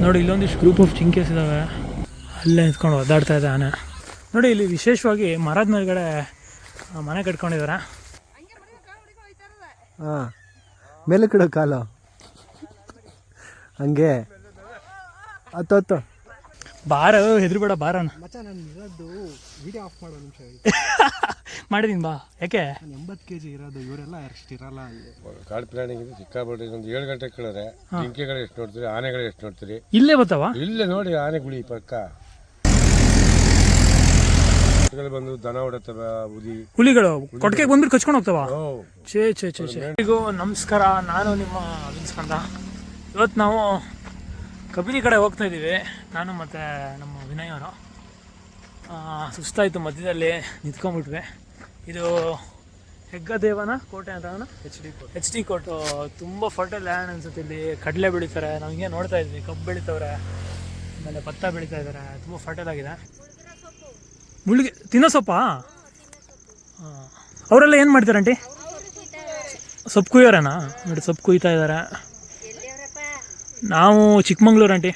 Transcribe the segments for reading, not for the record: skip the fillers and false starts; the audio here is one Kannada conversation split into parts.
ನೋಡಿ ಇಲ್ಲೊಂದಿಷ್ಟು ಗ್ರೂಪ್ ಆಫ್ ಜಿಂಕೆಸ್ ಇದಾವೆ, ಅಲ್ಲೇ ನಿಂತ್ಕೊಂಡು ಒದ್ದಾಡ್ತಾ ಇದೆ ಆನೆ. ನೋಡಿ ಇಲ್ಲಿ ವಿಶೇಷವಾಗಿ ಮರದ ಮೇಲ್ಗಡೆ ಮನೆ ಕಟ್ಕೊಂಡಿದ್ದಾರೆ. ಹಾಂ, ಮೇಲೆ ಕಡೆ ಕಾಲ ಹಂಗೆ ಹತ್ತು ಬಾರ ಹೆದರ್ಬೇಡ ಬಾರ ವಿಡಿಯೋ ಆಫ್ ಮಾಡೋ ನಿಮಿಷ ಮಾಡಿದೀನಿ ಬಾ. ಯಾಕೆ 80 kg ಇರೋದು, ಇವರೆಲ್ಲ ಅಷ್ಟು ಇರಲ್ಲ. ಕಾಡು ಪ್ರಾಣಿಗಳು ಸಿಕ್ಕಾಪಟ್ಟೆ. ಒಂದು 7 ಗಂಟೆ ಕೇಳಿದ್ರೆ ಜಿಂಕೆಗಳು ಎಷ್ಟು ನೋಡ್ತೀರಿ, ಆನೆಗಳು ಎಷ್ಟು ನೋಡ್ತೀರಿ? ಇಲ್ಲೇ ಬರ್ತಾವ. ಇಲ್ಲೇ ನೋಡಿ ಆನೆಗುಳಿ ಪಕ್ಕ ಬಂದು ದನ ಹೊಡತವ, ಹುಲಿಗಳು ಕೊಟ್ಟಿಗೆ ಬಂದ್ಬಿಟ್ಟು ಕಚ್ಕೊಂಡು ಹೋಗ್ತಾವ. ಛೇ ಛೇ ಛೇ ಛೇ. ಈಗ ನಮಸ್ಕಾರ, ನಾನು ನಿಮ್ಮ ಅಭಿಸ್ಕಂದ. ಇವತ್ತು ನಾವು ಕಬಿನಿ ಕಡೆ ಹೋಗ್ತಾ ಇದ್ದೀವಿ, ನಾನು ಮತ್ತು ನಮ್ಮ ವಿನಯ್ ಅವರು. ಸುಸ್ತಾಯಿತು, ಮಧ್ಯದಲ್ಲಿ ನಿಂತ್ಕೊಂಡ್ಬಿಟ್ವಿ. ಇದು ಹೆಗ್ಗದೇವನ ಕೋಟೆ ಅಂತ, ಎಚ್ ಡಿ ಕೋಟು. ತುಂಬ ಫರ್ಟೈಲ್ ಲ್ಯಾಂಡ್ ಅನ್ಸುತ್ತೆ. ಇಲ್ಲಿ ಕಡಲೆ ಬೆಳೀತಾರೆ, ನಾವು ಹಿಂಗೆ ನೋಡ್ತಾ ಇದ್ವಿ. ಕಬ್ಬು ಬೆಳೀತವ್ರೆ, ಆಮೇಲೆ ಭತ್ತ ಬೆಳೀತಾ ಇದ್ದಾರೆ. ತುಂಬ ಫರ್ಟೈಲ್ ಆಗಿದೆ. ಮುಳ್ಳಿಗೆ ತಿನ್ನೋ ಸೊಪ್ಪಾ? ಅವರೆಲ್ಲ ಏನು ಮಾಡ್ತಾರೆ ಆಂಟಿ? ಸೊಪ್ಪು ಕುಯ್ಯೋರೇನಾ? ನೋಡಿ ಸೊಪ್ಪು ಕುಯ್ತಾ ಇದ್ದಾರೆ. ನಾವು ಚಿಕ್ಕಮಂಗ್ಳೂರು ಆಂಟಿ.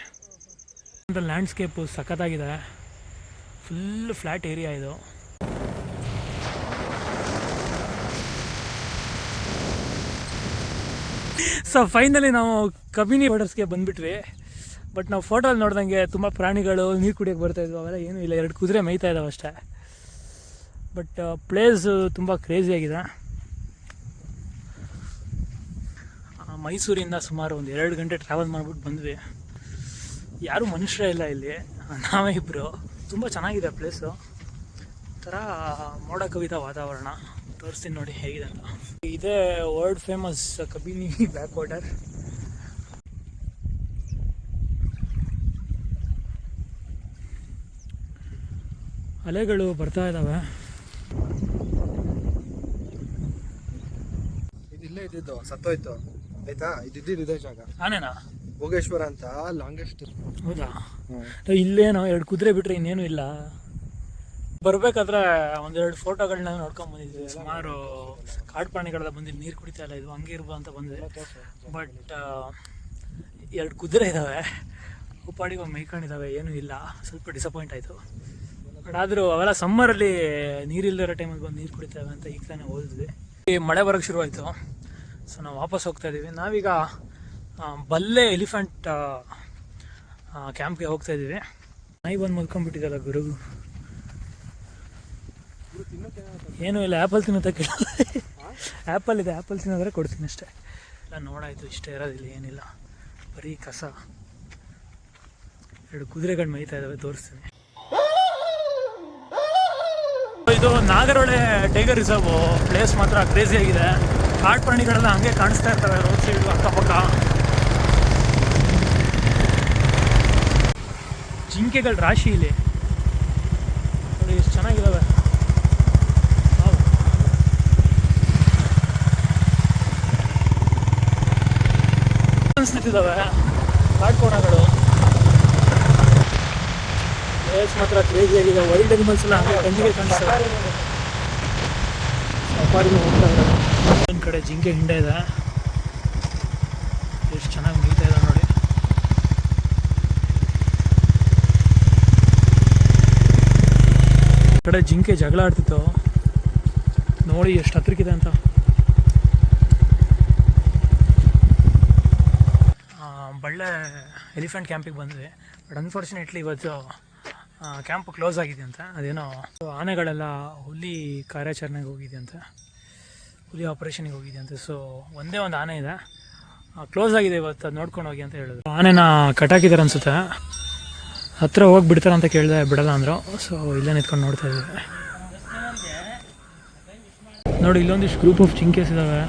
ಲ್ಯಾಂಡ್ಸ್ಕೇಪು ಸಖತ್ತಾಗಿದೆ, ಫುಲ್ ಫ್ಲ್ಯಾಟ್ ಏರಿಯಾ ಇದು. ಸೊ ಫೈನಲಿ ನಾವು ಕಬಿನಿ ಬಾರ್ಡರ್ಸ್ಗೆ ಬಂದುಬಿಟ್ವಿ. ಬಟ್ ನಾವು ಫೋಟೋಲ್ಲಿ ನೋಡ್ದಂಗೆ ತುಂಬ ಪ್ರಾಣಿಗಳು ನೀರು ಕುಡಿಯೋಕ್ಕೆ ಬರ್ತಾಯಿದ್ವು, ಅವೆಲ್ಲ ಏನೂ ಇಲ್ಲ. 2 ಕುದುರೆ ಮೇಯ್ತಾ ಇದ್ದಾವೆ ಅಷ್ಟೇ. ಬಟ್ ಪ್ಲೇಸು ತುಂಬ ಕ್ರೇಜಿಯಾಗಿದೆ. ಮೈಸೂರಿಂದ ಸುಮಾರು ಒಂದು 2 ಗಂಟೆ ಟ್ರಾವೆಲ್ ಮಾಡಿಬಿಟ್ಟು ಬಂದ್ವಿ. ಯಾರೂ ಮನುಷ್ಯರೇ ಇಲ್ಲ ಇಲ್ಲಿ, ನಾವೇ ಇಬ್ಬರು. ತುಂಬ ಚೆನ್ನಾಗಿದೆ ಪ್ಲೇಸು, ಒಂಥರ ಮೋಡ ಕವಿತಾ ವಾತಾವರಣ. ತೋರಿಸ್ತೀನಿ ನೋಡಿ ಹೇಗಿದೆ ಅಂತ. ಇದೇ world famous Kabini back water. ಅಲೆಗಳು ಬರ್ತಾ ಇದ್ದಾವೆ. ಇದಿಲ್ಲೇ ಇದ್ದಿದ್ದು, ಸತ್ತೋಯ್ತು ಆಯ್ತಾ. ಇದೇ ಜಾಗ ಆನೇನಾ? ಭೋಗೇಶ್ವರ ಅಂತ ಲಾಂಗೆಸ್ಟ್. ಹೌದಾ? ಇಲ್ಲೇ ನಾವು 2 ಕುದುರೆ ಬಿಟ್ಟರೆ ಇನ್ನೇನು ಇಲ್ಲ. ಬರಬೇಕಾದ್ರೆ 1-2 ಫೋಟೋಗಳನ್ನ ನೋಡ್ಕೊಂಡು ಬಂದಿದ್ವಿ. ಸುಮಾರು ಕಾಡು ಪ್ರಾಣಿಗಳೆಲ್ಲ ಬಂದಿದ್ದು ನೀರು ಕುಡಿತಾ ಇಲ್ಲ, ಇದು ಹಂಗೆ ಇರ್ಬೋದು ಅಂತ ಬಂದ್ವಿ. ಬಟ್ 2 ಕುದುರೆ ಇದ್ದಾವೆ, ಉಪ್ಪಾಡಿಗೆ ಮೇಯ್ಕೊಂಡಿದ್ದಾವೆ, ಏನೂ ಇಲ್ಲ. ಸ್ವಲ್ಪ ಡಿಸಪಾಯಿಂಟ್ ಆಯಿತು. ಬಟ್ ಆದರೂ ಅವೆಲ್ಲ ಸಮ್ಮರಲ್ಲಿ ನೀರಿಲ್ಲದಿರೋ ಟೈಮಲ್ಲಿ ಬಂದು ನೀರು ಕುಡಿತಾವೆ ಅಂತ ಈಗ ತಾನೇ ಹೋದ್ವಿ. ಮಳೆ ಬರೋಕ್ಕೆ ಶುರುವಾಯಿತು. ಸೊ ನಾವು ವಾಪಸ್ ಹೋಗ್ತಾ ಇದ್ದೀವಿ. ನಾವೀಗ ಬಲ್ಲೆ ಎಲಿಫೆಂಟ್ ಕ್ಯಾಂಪ್ಗೆ ಹೋಗ್ತಾ ಇದ್ದೀವಿ. ನಾಯಿ ಬಂದು ಮಲ್ಕೊಂಡ್ಬಿಟ್ಟಿದ್ದಲ್ಲ ಗುರು. ಏನೂ ಇಲ್ಲ, ಆ್ಯಪಲ್ ತಿನ್ನೋತ ಕೇಳ. ಆ್ಯಪಲ್ ಇದೆ, ಆ್ಯಪಲ್ ತಿನ್ನೋದ್ರೆ ಕೊಡ್ತೀನಿ ಅಷ್ಟೇ. ಎಲ್ಲ ನೋಡಾಯಿತು, ಇಷ್ಟೇ ಇರೋದಿಲ್ಲ, ಏನಿಲ್ಲ, ಬರೀ ಕಸ. 2 ಕುದುರೆಗಳು ಮೇಯ್ತಾ ಇದ್ದಾವೆ, ತೋರಿಸ್ತೀನಿ. ಇದು ನಾಗರಹೊಳೆ ಟೈಗರ್ ರಿಸರ್ವ್. ಪ್ಲೇಸ್ ಮಾತ್ರ ಕ್ರೇಜಿ ಆಗಿದೆ. ಕಾಡು ಪ್ರಾಣಿಗಳೆಲ್ಲ ಹಂಗೆ ಕಾಣಿಸ್ತಾ ಇರ್ತವೆ ರೋಡ್ ಸೈಡು ಅಕ್ಕಪಕ್ಕ. ಜಿಂಕೆಗಳ ರಾಶಿ ಇಲ್ಲಿ ನೋಡಿ, ಎಷ್ಟು ಚೆನ್ನಾಗಿದ್ದಾವೆ. ನಿಂತಿದ್ದಾವೆ ಕಾಡ್ಕೋಣಗಳು. ಪ್ಲೇಸ್ ಮಾತ್ರ ಕ್ರೇಜಿ ಆಗಿದೆ. ವೈಲ್ಡ್ ಅನಿಮಲ್ಸ್ ಎಲ್ಲ ಹಂಗೆ ಕಣ್ಣಿಗೆ ಕಾಣಿಸ್ತವೆ. ಸಫಾರಿನೂ ಹೋಗ್ತಾ ಇದ್ದಾರೆ. ಒಂದು ಕಡೆ ಜಿಂಕೆ ಹಿಂಡೆ ಇದೆ, ಎಷ್ಟು ಚೆನ್ನಾಗಿ ಮೇಯ್ತಾ ಇದೆ ನೋಡಿ. ಕಡೆ ಜಿಂಕೆ ಜಗಳ ಆಡ್ತಿತ್ತು ನೋಡಿ, ಎಷ್ಟು ಹತ್ರಕ್ಕಿದೆ ಅಂತ. ಬಳ್ಳೆ ಎಲಿಫೆಂಟ್ ಕ್ಯಾಂಪಿಗೆ ಬಂದ್ವಿ. ಬಟ್ ಅನ್ಫಾರ್ಚುನೇಟ್ಲಿ ಇವತ್ತು ಕ್ಯಾಂಪ್ ಕ್ಲೋಸ್ ಆಗಿದೆ ಅಂತ. ಅದೇನೋ ಆನೆಗಳೆಲ್ಲ ಹುಲಿ ಕಾರ್ಯಾಚರಣೆಗೆ ಹೋಗಿದೆ ಅಂತ, ಹುಲಿ ಆಪರೇಷನ್ಗೆ ಹೋಗಿದೆ ಅಂತ. ಸೊ ಒಂದೇ ಒಂದು ಆನೆ ಇದೆ, ಕ್ಲೋಸ್ ಆಗಿದೆ ಇವತ್ತು, ಅದು ನೋಡ್ಕೊಂಡು ಹೋಗಿ ಅಂತ ಹೇಳಿದ್ರು. ಆನೆನ ಕಟ್ಟಾಕಿದ್ದಾರೆ ಅನ್ಸುತ್ತೆ. ಹತ್ರ ಹೋಗಿ ಬಿಡ್ತಾರೆ ಅಂತ ಕೇಳಿದೆ, ಬಿಡಲ್ಲ ಅಂದರು. ಸೊ ಇಲ್ಲೇ ನಿಂತ್ಕೊಂಡು ನೋಡ್ತಾ ಇದ್ದೀವಿ ನೋಡಿ. ಇಲ್ಲೊಂದಿಷ್ಟು ಗ್ರೂಪ್ ಆಫ್ ಜಿಂಕೆಸ್ ಇದ್ದಾವೆ,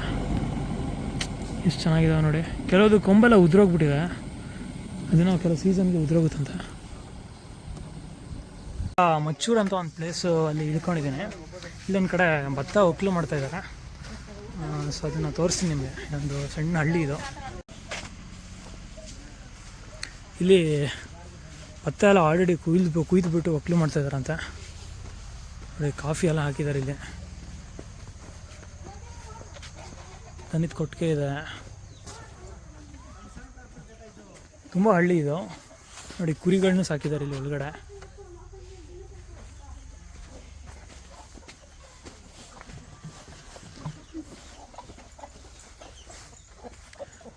ಎಷ್ಟು ಚೆನ್ನಾಗಿದ್ದಾವೆ ನೋಡಿ. ಕೆಲವೊಂದು ಕೊಂಬೆಲ್ಲ ಉದುರೋಗ್ಬಿಟ್ಟಿದೆ, ಅದನ್ನು ಕೆಲವು ಸೀಸನ್ಗೆ ಉದುರೋಗುತ್ತಂತೆ. ಮಚ್ಚೂರು ಅಂತ ಒಂದು ಪ್ಲೇಸು, ಅಲ್ಲಿ ಇಳ್ಕೊಂಡಿದ್ದೀನಿ. ಇಲ್ಲೊಂದು ಕಡೆ ಭತ್ತ ಒಕ್ಕಲು ಮಾಡ್ತಾಯಿದ್ದಾರೆ. ಸೊ ಅದನ್ನು ತೋರಿಸ್ತೀನಿ ನಿಮಗೆ. ಒಂದು ಸಣ್ಣ ಹಳ್ಳಿ ಇದು. ಇಲ್ಲಿ ಭತ್ತ ಎಲ್ಲ ಆಲ್ರೆಡಿ ಕುಯ್ದುಬಿಟ್ಟು ಒಕ್ಕಲು ಮಾಡ್ತಾಯಿದ್ದಾರಂತೆ. ನೋಡಿ ಕಾಫಿ ಎಲ್ಲ ಹಾಕಿದ್ದಾರೆ ಇಲ್ಲಿ. ದನದ ಕೊಟ್ಟಿಗೆ ಇದೆ. ತುಂಬ ಹಳ್ಳಿ ಇದು. ನೋಡಿ ಕುರಿಗಳನ್ನೂ ಸಾಕಿದ್ದಾರೆ ಇಲ್ಲಿ ಒಳಗಡೆ.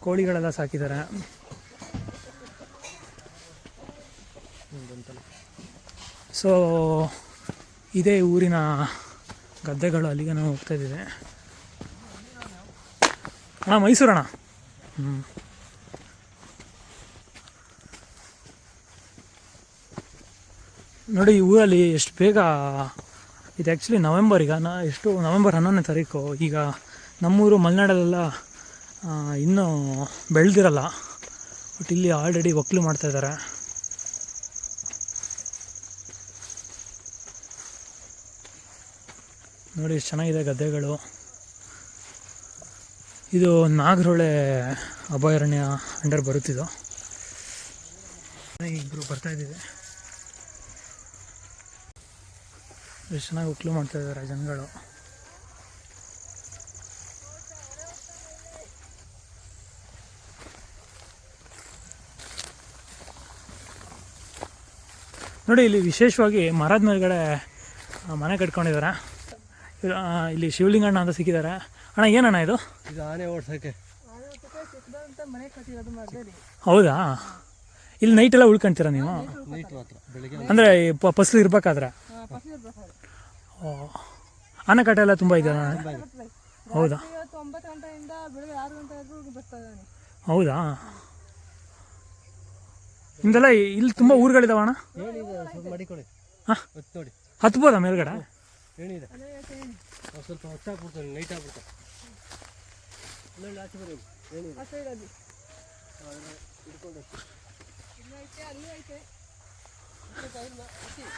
ಕೋಳಿಗಳೆಲ್ಲ ಸಾಕಿದ್ದಾರೆ. ಸೊ ಇದೇ ಊರಿನ ಗದ್ದೆಗಳು. ಅಲ್ಲಿಗೆ ನಾವು ಹೋಗ್ತಾ ಇದ್ದೀವಿ. ಅಣ್ಣ ಮೈಸೂರಣ್ಣ. ನೋಡಿ ಈ ಊರಲ್ಲಿ ಎಷ್ಟು ಬೇಗ ಇದು. ಆ್ಯಕ್ಚುಲಿ ನವೆಂಬರ್, ಈಗ ನವೆಂಬರ್ 11ನೇ ತಾರೀಕು. ಈಗ ನಮ್ಮೂರು ಮಲೆನಾಡಲ್ಲೆಲ್ಲ ಇನ್ನೂ ಬೆಳೆದಿರಲ್ಲ, ಬಟ್ ಇಲ್ಲಿ ಆಲ್ರೆಡಿ ಒಕ್ಕಲು ಮಾಡ್ತಾಯಿದ್ದಾರೆ. ನೋಡಿ ಎಷ್ಟು ಚೆನ್ನಾಗಿದೆ ಗದ್ದೆಗಳು. ಇದು ನಾಗರಹೊಳೆ ಅಭಯಾರಣ್ಯ ಅಂಡರ್ ಬರುತ್ತಿದ್ದು. ಇಬ್ಬರು ಬರ್ತಾಯಿದ್ದೀವಿ. ಎಷ್ಟು ಚೆನ್ನಾಗಿ ಒಕ್ಕಲು ಮಾಡ್ತಾಯಿದ್ದಾರೆ ಜನಗಳು. ನೋಡಿ ಇಲ್ಲಿ ವಿಶೇಷವಾಗಿ ಮರದ ಮೇಲ್ಗಡೆ ಮನೆ ಕಟ್ಕೊಂಡಿದ್ದಾರೆ. ಇಲ್ಲಿ ಶಿವಲಿಂಗಣ್ಣ ಅಂತ ಸಿಕ್ಕಿದ್ದಾರೆ. ಅಣ್ಣ ಏನಣ್ಣ ಇದು? ಇದು ಆನೆ ಓಡ್ಸೋಕ್ಕೆ. ಹೌದಾ? ಇಲ್ಲಿ ನೈಟೆಲ್ಲ ಉಳ್ಕೊಂತೀರಾ ನೀವು? ಅಂದರೆ ಫಸಲು ಇರ್ಬೇಕಾದ್ರೆ? ಆನೆಕಟ್ಟ ಎಲ್ಲ ತುಂಬ ಇದೆಯಾ? ಹೌದಾ? ಹೌದಾ? ನಿಮ್ದೆಲ್ಲ ಇಲ್ಲಿ ತುಂಬ ಊರುಗಳಿದಾವ ಅಣ್ಣ? ಹತ್ಬೋದಾ ಮೇಲ್ಗಡೆ? ಸ್ವಲ್ಪ ಹೊತ್ತಾಗ್ಬಿಡ್ತಾರೆ, ನೈಟ್ ಆಗ್ಬಿಡ್ತಾರೆ.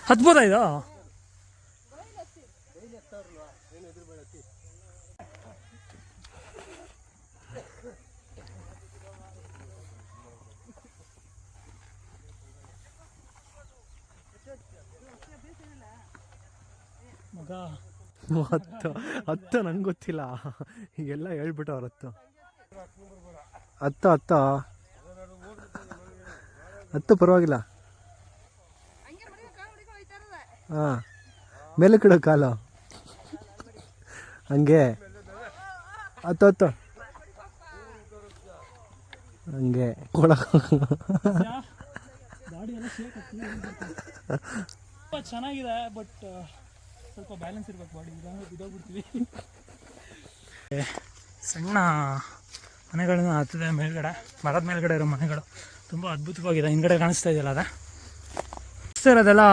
ಹತ್ಬೋದಾ ಇದು? ಮಗ ಹತ್ತು ನಂಗೆ ಗೊತ್ತಿಲ್ಲ, ಈಗೆಲ್ಲ ಹೇಳ್ಬಿಟ್ಟವ್ರು. ಹತ್ತು ಪರವಾಗಿಲ್ಲ. ಹಾಂ, ಮೇಲೆ ಕಡೆ ಕಾಲು ಹಂಗೆ. ಹತ್ತು ಹಂಗೆ ಚೆನ್ನಾಗಿದೆ, ಬಟ್ ಸ್ವಲ್ಪ ಬ್ಯಾಲೆನ್ಸ್ ಇರ್ಬೇಕು ಬಾಡಿ, ಇಲ್ಲಾಂದ್ರೆ ಬಿದ್ದೋಗ್ಬಿಡ್ತೀವಿ. ಸಣ್ಣ ಮನೆಗಳನ್ನ ಹತ್ತಿದೆ ಮೇಲ್ಗಡೆ, ಮರದ ಮೇಲ್ಗಡೆ ಇರೋ ಮನೆಗಳು ತುಂಬ ಅದ್ಭುತವಾಗಿದೆ. ಹಿಂದ್ಗಡೆ ಕಾಣಿಸ್ತಾ ಇದೆಯಲ್ಲ ಅದೇ ಇರೋದೆಲ್ಲ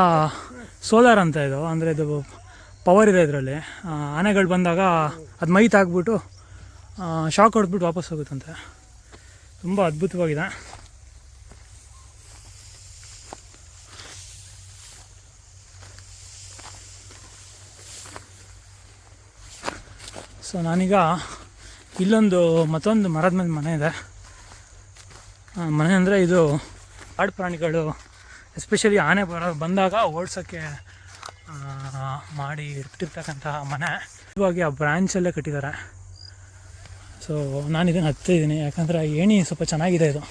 ಸೋಲಾರ್ ಅಂತ. ಇದು ಅಂದರೆ ಇದು ಪವರ್ ಇದೆ ಇದರಲ್ಲಿ. ಆನೆಗಳು ಬಂದಾಗ ಅದು ಮೈ ತಾಗ್ಬಿಟ್ಟು ಶಾಕ್ ಹೊಡೆದ್ಬಿಟ್ಟು ವಾಪಸ್ ಹೋಗುತ್ತಂತೆ. ತುಂಬ ಅದ್ಭುತವಾಗಿದೆ. ಸೊ ನಾನೀಗ ಇಲ್ಲೊಂದು ಮತ್ತೊಂದು ಮರದ ಮೇಲೆ ಮನೆ ಇದೆ. ಮನೆ ಅಂದರೆ ಇದು ಕಾಡು ಪ್ರಾಣಿಗಳು, ಎಸ್ಪೆಷಲಿ ಆನೆ ಬಂದಾಗ ಓಡಿಸೋಕ್ಕೆ ಮಾಡಿ ಇಟ್ಟಿರ್ತಕ್ಕಂತಹ ಮನೆ. ಇವಾಗಿ ಆ ಬ್ರಾಂಚಲ್ಲೇ ಕಟ್ಟಿದ್ದಾರೆ. ಸೊ ನಾನು ಇದನ್ನು ಹತ್ತಿದ್ದೀನಿ, ಯಾಕಂದರೆ ಏಣಿ ಸ್ವಲ್ಪ ಚೆನ್ನಾಗಿದೆ ಇದು.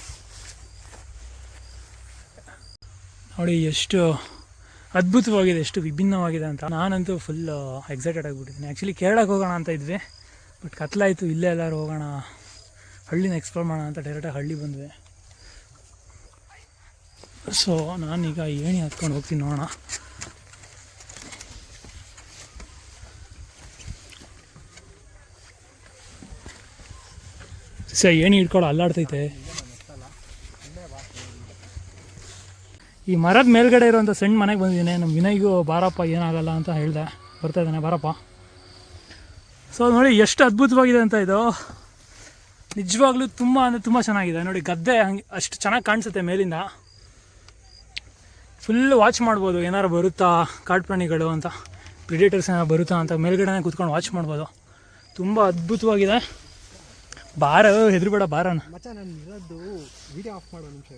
ನೋಡಿ ಎಷ್ಟು ಅದ್ಭುತವಾಗಿದೆ, ಎಷ್ಟು ವಿಭಿನ್ನವಾಗಿದೆ ಅಂತ. ನಾನಂತೂ ಫುಲ್ ಎಕ್ಸೈಟೆಡ್ ಆಗಿಬಿಟ್ಟಿದ್ದೀನಿ. ಆ್ಯಕ್ಚುಲಿ ಕೇರಳಕ್ಕೆ ಹೋಗೋಣ ಅಂತ ಇದ್ವಿ, ಬಟ್ ಕತ್ಲಾಯಿತು. ಇಲ್ಲೇ ಎಲ್ಲರೂ ಹೋಗೋಣ, ಹಳ್ಳಿನ ಎಕ್ಸ್ಪ್ಲೋರ್ ಮಾಡೋಣ ಅಂತ ಡೈರೆಕ್ಟಾಗಿ ಹಳ್ಳಿ ಬಂದ್ವಿ. ಸೊ ನಾನೀಗ ಏಣಿ ಹತ್ಕೊಂಡು ಹೋಗ್ತೀನಿ, ನೋಡೋಣ. ಏಣಿ ಹಿಡ್ಕೊಂಡು ಅಲ್ಲಾಡ್ತೈತೆ. ಈ ಮರದ ಮೇಲ್ಗಡೆ ಇರೋಂಥ ಸಣ್ಣ ಮನೆಗೆ ಬಂದಿದ್ದೀನಿ. ನಮ್ಮ ವಿನಯ್ಗೂ ಬಾರಪ್ಪ ಏನಾಗಲ್ಲ ಅಂತ ಹೇಳ್ದೆ, ಬರ್ತಾ ಇದ್ದಾನೆ ಬಾರಪ್ಪ. ಸೊ ನೋಡಿ ಎಷ್ಟು ಅದ್ಭುತವಾಗಿದೆ ಅಂತ ಇದು. ನಿಜವಾಗ್ಲೂ ತುಂಬ ಅಂದರೆ ತುಂಬ ಚೆನ್ನಾಗಿದೆ. ನೋಡಿ ಗದ್ದೆ ಹಂಗೆ ಅಷ್ಟು ಚೆನ್ನಾಗಿ ಕಾಣಿಸುತ್ತೆ ಮೇಲಿಂದ. ಫುಲ್ ವಾಚ್ ಮಾಡ್ಬೋದು, ಏನಾರು ಬರುತ್ತಾ ಕಾಡು ಪ್ರಾಣಿಗಳು ಅಂತ, ಪ್ರಿಡೇಟರ್ಸ್ ಏನಾರು ಬರುತ್ತಾ ಅಂತ ಮೇಲ್ಗಡೆನೇ ಕೂತ್ಕೊಂಡು ವಾಚ್ ಮಾಡ್ಬೋದು. ತುಂಬ ಅದ್ಭುತವಾಗಿದೆ. ಬಾರ ಹೆದರ್ಬೇಡ ಬಾರಣ. ಮಚ್ಚ ನಾನು ಇರೋದು ವಿಡಿಯೋ ಆಫ್ ಮಾಡೋ ನಿಮಿಷ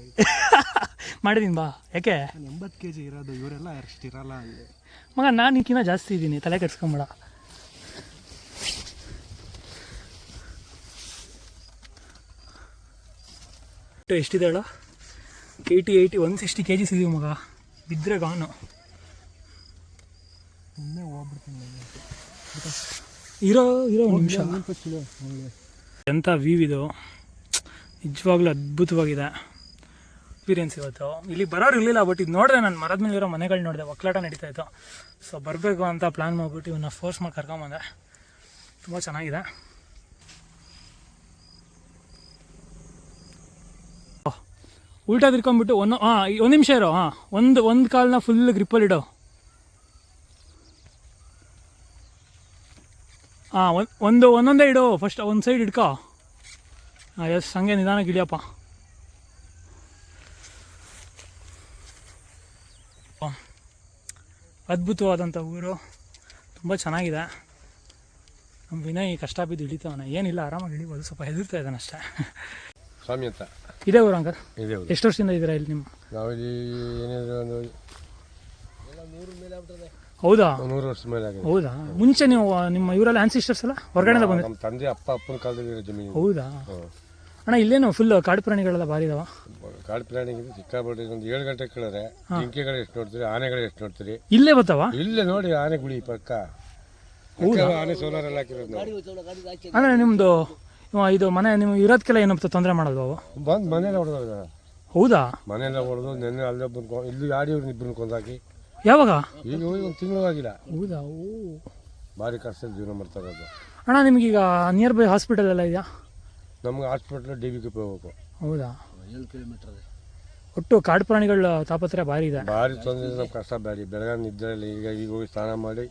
ಮಾಡಿದೀನಿ ಬಾ. ಯಾಕೆ? ನಾನು 80 kg ಇರೋದು, ಇವರೆಲ್ಲ ಅಷ್ಟು ಇರಲ್ಲ ಅಲ್ಲಿ. ಮಗ ನಾನು ನಿಕ್ಕಿನ ಜಾಸ್ತಿ ಇದ್ದೀನಿ, ತಲೆ ಕೆಡ್ಸ್ಕೊಂಬೇಡ. ಎಷ್ಟಿದೆ ಹೇಳ? 80 160 kg ಇದೀವಿ ಮಗ. ಬಿದ್ದರೆ ಗಾನು. ಸುಮ್ಮನೆ ಹೋಗ್ಬಿಡ್ತೀನಿ ಇರೋ ನಿಮಿಷ. ಎಂಥ ವ್ಯೂ ಇದು, ನಿಜವಾಗ್ಲೂ ಅದ್ಭುತವಾಗಿದೆ ಎಕ್ಸ್ಪೀರಿಯನ್ಸ್ ಇವತ್ತು. ಇಲ್ಲಿ ಬರೋರು ಇರಲಿಲ್ಲ, ಬಟ್ ಇದು ನೋಡಿದೆ ನಾನು, ಮರದ ಮೇಲೆ ಇರೋ ಮನೆಗಳು ನೋಡಿದೆ, ಒಕ್ಕಲಾಟ ನಡೀತಾ ಇತ್ತು. ಸೊ ಬರಬೇಕು ಅಂತ ಪ್ಲ್ಯಾನ್ ಮಾಡಿಬಿಟ್ಟು ಇವನ್ನ ಫೋರ್ಸ್ ಮಾಡಿ ಕರ್ಕೊಂಬಂದೆ. ತುಂಬ ಚೆನ್ನಾಗಿದೆ. ಉಲ್ಟಾ ತಿರ್ಕೊಂಬಿಟ್ಟು ಒಂದು ನಿಮಿಷ ಇರೋ. ಒಂದು ಕಾಲನ್ನ ಫುಲ್ ಗ್ರಿಪ್ಪಲ್ಲಿ ಇಡೋ. ಒಂದೊಂದೇ ಇಡು. ಫಸ್ಟ್ ಒಂದು ಸೈಡ್ ಇಡ್ಕೋ. ಎಸ್, ಹಂಗೆ ನಿಧಾನಕ್ಕೆ ಇಳಿಯಪ್ಪ. ಅದ್ಭುತವಾದಂಥ ಊರು, ತುಂಬ ಚೆನ್ನಾಗಿದೆ. ನಮ್ಮ ವಿನಯ್ ಕಷ್ಟ ಬಿದ್ದು ಇಳಿತಾವನ. ಏನಿಲ್ಲ, ಆರಾಮಾಗಿ ಇಳಿಬೋದು, ಸ್ವಲ್ಪ ಹೆದರ್ತಾ ಇದ್ದಾನೆ ಅಷ್ಟೇ. ಸ್ವಾಮಿ ಅಂತ ಇದೇ ಊರು ಅಂಕಲ್? ಇದೆ. ಎಷ್ಟು ವರ್ಷದಿಂದ ಇದ್ದೀರಾ ಇಲ್ಲಿ ನಿಮ್ಮ? ನಾವಿಲ್ಲಿ ಏನಿದ್ರು ಒಂದು ಹೌದಾ? 100 ವರ್ಷದ ಮೇಲೆ ಆಗಿದೆ. ಹೌದಾ? ಮುಂಚೆ ನೀವು ನಿಮ್ಮ ಇವರೆಲ್ಲ ಆನ್ಸಿಸ್ಟರ್ಸ್ ಎಲ್ಲ ಹೊರಗಡೆಯಿಂದ ಬಂದ? ನಮ್ಮ ತಂದೆ ಅಪ್ಪನ ಕಾಲದಲ್ಲಿ ಇರೋ ಜಮೀನು. ಹೌದಾ ಅಣ್ಣ? ಇಲ್ಲೇನು ಫುಲ್ ಕಾಡು ಪ್ರಾಣಿಗಳೆಲ್ಲ ಭಾರಿ ಇದಾವ? ಕಾಡು ಪ್ರಾಣಿಗಿಂತ ಸಿಕ್ಕಾಪಟ್ಟೆ. ಒಂದು 7 ಗಂಟೆ ಕೇಳಿದ್ರೆ ಜಿಂಕೆಗಳು ಎಷ್ಟು ನೋಡ್ತೀರಿ, ಆನೆಗಳು ಎಷ್ಟು ನೋಡ್ತೀರಿ. ಇಲ್ಲೇ ಬರ್ತಾವ? ಇಲ್ಲೇ ನೋಡಿ, ಆನೆಗುಳಿ ಪಕ್ಕ. ಆನೆ ಸೋಲಾರ್ ಎಲ್ಲ ಹಾಕಿರೋದು ನಾವು. ಅಂದರೆ ನಿಮ್ಮದು ಇದು ಮನೆ ನೀವು ಇರೋದಕ್ಕೆಲ್ಲ ಏನಪ್ಪ ತೊಂದರೆ ಮಾಡೋದು ಅವು? ಬಂದು ಮನೆಯಲ್ಲ ಹೊಡೆದ. ಹೌದಾ? ಮನೆಯಲ್ಲ ಹೊಡೆದು ನೆನ್ನೆ ಅಲ್ಲೇ ಬಂದು ಇಲ್ಲಿ ಆಡಿಯವ್ರನ್ನ ಇಬ್ಬರನ್ನ ಕೊಂದಾಕಿ. ಯಾವಾಗ? ಈಗ ಹೋಗಿ 1 ತಿಂಗಳು ಆಗಿಲ್ಲ. ಹೌದಾ? ಭಾರಿ ಕಷ್ಟದಲ್ಲಿ ಜೀವನ ಮಾಡ್ತಾ ಇರೋದು. ಅಣ್ಣ ನಿಮಗೀಗ ನಿಯರ್ ಬೈ ಹಾಸ್ಪಿಟಲ್ ಎಲ್ಲ ಇದೆಯಾ? ನಮ್ಗೆ ಹಾಸ್ಪಿಟ್ಲ್ DBK ಹೋಗ್ಬೇಕು. ಹೌದಾ? 7 ಕಿಲೋಮೀಟರ್. ಒಟ್ಟು ಕಾಡು ಪ್ರಾಣಿಗಳ ತಾಪತ್ರೆ ಭಾರಿ ಇದೆ. ಭಾರಿ ತೊಂದರೆ. ನಮ್ಮ ಕಷ್ಟ ಬೇಡಿ. ಬೆಳಗ್ಗೆ ನಿದ್ರೆಯಲ್ಲಿ ಈಗ ಹೋಗಿ ಸ್ನಾನ ಮಾಡಿ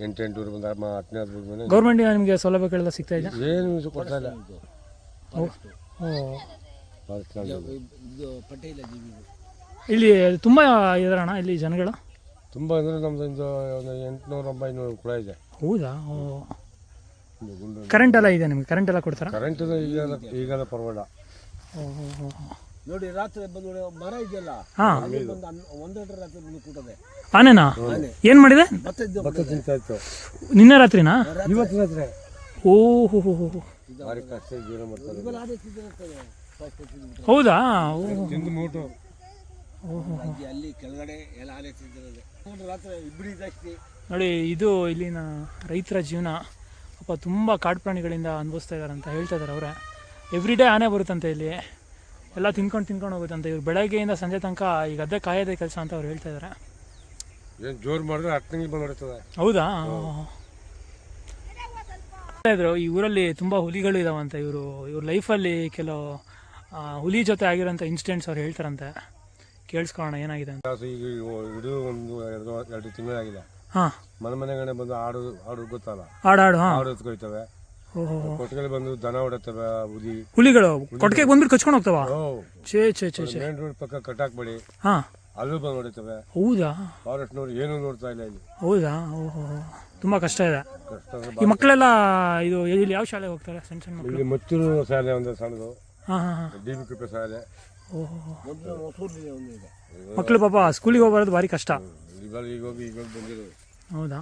8 ಬಂದು 10 ಬಂದು ಗೌರ್ಮೆಂಟ್ ನಿಮಗೆ ಸೌಲಭ್ಯಗಳೆಲ್ಲ ಸಿಗ್ತಾ ಇದೆ? ಏನು ಕೊಡ್ತಾ ಇಲ್ಲ. ಇಲ್ಲಿ ತುಂಬ ಇದಾರಣ್ಣ ಇಲ್ಲಿ ಜನಗಳು? ತುಂಬ ಅಂದರೆ ನಮ್ದು ಒಂದು 800-900 ಕೂಡ ಇದೆ. ಹೌದಾ? ಕರೆಂಟ್ ಎಲ್ಲ ಇದೆ ನಿಮಗೆ? ಕರೆಂಟ್ ಎಲ್ಲ ಕೊಡ್ತಾರಾ? ಕರೆಂಟ್ ಈಗೆಲ್ಲ ಪರವಾಗಿಲ್ಲ. ನೋಡಿ, ರಾತ್ರಿ ಬಂದು ಮರ ಇದೆಯಲ್ಲ, ಹಾಂ, 1 ರಾತ್ರಿ ಬಂದು ಕೂಟದೆ. ಆನೆನಾ? ಏನು ಮಾಡಿದೆ? ಭತ್ತ ತಿಂತಾ ಇತ್ತು. ನಿನ್ನೆ ರಾತ್ರಿನಾ? ಇವತ್ತು ರಾತ್ರಿ. ಓಹೋ, ಭಾರಿ ಕಷ್ಟ ಜೀವನ ಮಾಡ್ತಾರೆ. ಹೌದಾ? ತಿಂದು ಮೂಟು. ಅಲ್ಲಿ ಕೆಳಗಡೆ ಎಲ್ಲ ಆನೆ ತಿಂದಿರೋದು. ರಾತ್ರಿ ಇಬ್ಬರಿ ಜಾಸ್ತಿ. ನೋಡಿ, ಇದು ಇಲ್ಲಿನ ರೈತರ ಜೀವನ. ಪಾಪ ತುಂಬ ಕಾಡು ಪ್ರಾಣಿಗಳಿಂದ ಅನುಭವಿಸ್ತಾ ಇದ್ದಾರೆ ಅಂತ ಹೇಳ್ತಾ ಇದ್ದಾರೆ ಅವರೇ. ಎವ್ರಿ ಡೇ ಆನೆ ಬರುತ್ತಂತೆ ಇಲ್ಲಿ, ಎಲ್ಲ ತಿನ್ಕೊಂಡು ಹೋಗುತ್ತಂತೆ. ಇವ್ರು ಬೆಳಗ್ಗೆಯಿಂದ ಸಂಜೆ ತನಕ ಈ ಗದ್ದೆ ಕಾಯೋದೇ ಕೆಲಸ ಅಂತ ಅವ್ರು ಹೇಳ್ತಾ ಇದ್ದಾರೆ. ಏನು ಜೋರು ಮಾಡಿದ್ರೆ 10 ತಿಂಗಳು ಬಂದು ಹೊಡಿತದೆ. ಹೌದಾ? ಇದ್ರು ಈ ಊರಲ್ಲಿ ತುಂಬ ಹುಲಿಗಳು ಇದಾವಂತೆ. ಇವ್ರ ಲೈಫಲ್ಲಿ ಕೆಲವು ಹುಲಿ ಜೊತೆ ಆಗಿರೋಂಥ ಇನ್ಸಿಡೆಂಟ್ಸ್ ಅವ್ರು ಹೇಳ್ತಾರಂತೆ. ಕೇಳಿಸ್ಕೊಳ್ಳೋಣ ಏನಾಗಿದೆ ಅಂತ. ಈಗ ಹಿಡಿದು 1-2 ತಿಂಗಳಾಗಿದೆ. ಹಾಂ, ಮನೆಗಡೆ ಬಂದು ಆಡು ಗೊತ್ತಲ್ಲ, ಆಡು ಹಾಂ, ಆಡು ಎತ್ಕೊಯ್ತವೆ. ಕೊಟ್ಟಿಗೆ ಬಂದು ದನ ಹೊಡತ್ತವೆ ಹುಲಿಗಳು. ಕೊಟ್ಟಿಗೆ ಬಂದ್ಬಿಟ್ಟು ಕಚ್ಕೊಂಡು ಹೋಗ್ತಾವ? ಛೇ ಮೇನ್ ರೋಡ್ ಪಕ್ಕ ಕಟ್ಟಾಕ್ಬೇಡಿ, ಹಾಂ, ಅಲ್ಲೂ ಬಂದು ಹೊಡಿತವೆ. ಹೌದಾ? ಫಾರೆಸ್ಟ್ನವ್ರು ಏನೂ ನೋಡ್ತಾ ಇಲ್ಲ ಇಲ್ಲಿ. ಹೌದಾ? ಓಹೋ, ತುಂಬ ಕಷ್ಟ ಇದೆ. ಕಷ್ಟ. ಈ ಮಕ್ಕಳೆಲ್ಲ ಇಲ್ಲಿ ಯಾವ ಶಾಲೆಗೆ ಹೋಗ್ತಾರೆ? ಸಣ್ಣ ಮಕ್ಕಳು? ಇಲ್ಲಿ ಮತ್ತೂರು ಶಾಲೆ ಒಂದು ಸಣ್ಣದು, ಹಾಂ ಹಾಂ ಹಾಂ, DBK ಶಾಲೆ. ಓಹೋ, ಮಕ್ಕಳು ಪಾಪ ಸ್ಕೂಲಿಗೆ ಹೋಗ್ಬಾರ್ದು, ಭಾರಿ ಕಷ್ಟ. ಈಗ ಬಂದಿರೋದು. ಹೌದಾ?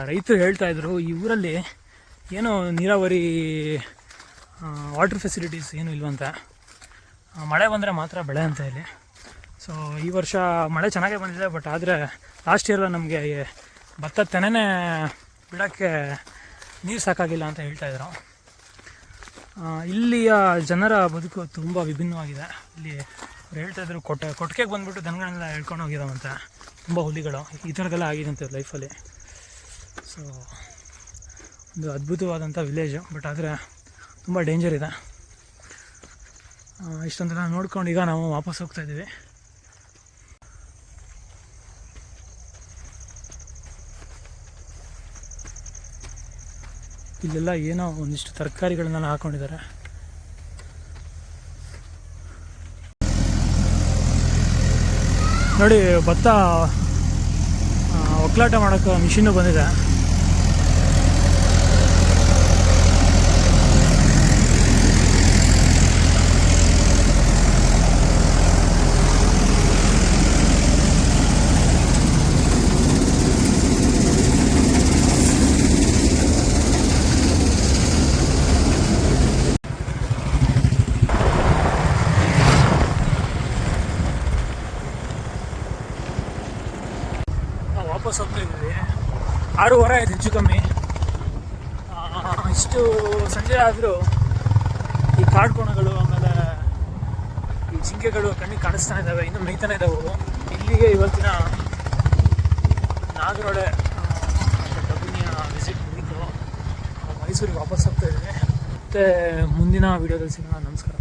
ರೈತರು ಹೇಳ್ತಾ ಇದ್ರು ಈ ಊರಲ್ಲಿ ಏನೋ ನೀರಾವರಿ ವಾಟರ್ ಫೆಸಿಲಿಟೀಸ್ ಏನೂ ಇಲ್ವಂತೆ. ಮಳೆ ಬಂದರೆ ಮಾತ್ರ ಬೆಳೆ ಅಂತ ಇಲ್ಲಿ. ಸೊ ಈ ವರ್ಷ ಮಳೆ ಚೆನ್ನಾಗೇ ಬಂದಿದೆ, ಬಟ್ ಆದರೆ ಲಾಸ್ಟ್ ಇಯರ್ ನಮಗೆ ಭತ್ತ ತೆನೆನೇ ಬಿಡೋಕ್ಕೆ ನೀರು ಸಾಕಾಗಿಲ್ಲ ಅಂತ ಹೇಳ್ತಾಯಿದ್ರು. ಇಲ್ಲಿಯ ಜನರ ಬದುಕು ತುಂಬ ವಿಭಿನ್ನವಾಗಿದೆ. ಇಲ್ಲಿ ಅವ್ರು ಹೇಳ್ತಾಯಿದ್ರು ಕೊಟ್ಟಿಗೆಗೆ ಬಂದುಬಿಟ್ಟು ದನಗಳನ್ನೆಲ್ಲ ಹೇಳ್ಕೊಂಡು ಹೋಗಿದ್ದಾವಂತೆ ತುಂಬ ಹುಲಿಗಳು. ಈ ಥರದ್ದೆಲ್ಲ ಆಗಿದಂತೆ ಲೈಫಲ್ಲಿ. ಸೊ ಒಂದು ಅದ್ಭುತವಾದಂಥ ವಿಲೇಜು, ಬಟ್ ಆದರೆ ತುಂಬ ಡೇಂಜರ್ ಇದೆ. ಇಷ್ಟೊಂದೆಲ್ಲ ನೋಡ್ಕೊಂಡು ಈಗ ನಾವು ವಾಪಸ್ ಹೋಗ್ತಾ ಇದ್ದೀವಿ. ಇಲ್ಲೆಲ್ಲ ಏನೋ ಒಂದಿಷ್ಟು ತರಕಾರಿಗಳನ್ನೆಲ್ಲ ಹಾಕೊಂಡಿದ್ದಾರೆ. ನೋಡಿ, ಭತ್ತ ಒಕ್ಕಲಾಟ ಮಾಡೋಕ್ಕೆ ಮಿಷಿನ್ನು ಬಂದಿದೆ. ವಾಪಸ್ ಹೋಗ್ತಾ ಇದ್ದೀವಿ. 6:30 ಆಯ್ತು ಹೆಚ್ಚು ಕಮ್ಮಿ. ಇಷ್ಟು ಸಂಜೆ ಆದರೂ ಈ ಕಾಡ್ಕೋಣಗಳು ಆಮೇಲೆ ಈ ಜಿಂಕೆಗಳು ಕಣ್ಣಿಗೆ ಕಾಣಿಸ್ತಾ ಇದ್ದಾವೆ, ಇನ್ನೂ ಮೇಯ್ತಾನೆ ಇದ್ದಾವೆ. ಇಲ್ಲಿಗೆ ಇವತ್ತಿನ ನಾಗರೋಡೆ ಡಬ್ಬಿನಿಯ ವಿಸಿಟ್ ಮುಗಿತು. ಮೈಸೂರಿಗೆ ವಾಪಸ್ ಹೋಗ್ತಾ ಇದ್ದೀವಿ. ಮತ್ತು ಮುಂದಿನ ವೀಡಿಯೋದಲ್ಲಿ ಸಿಗೋಣ. ನಮಸ್ಕಾರ.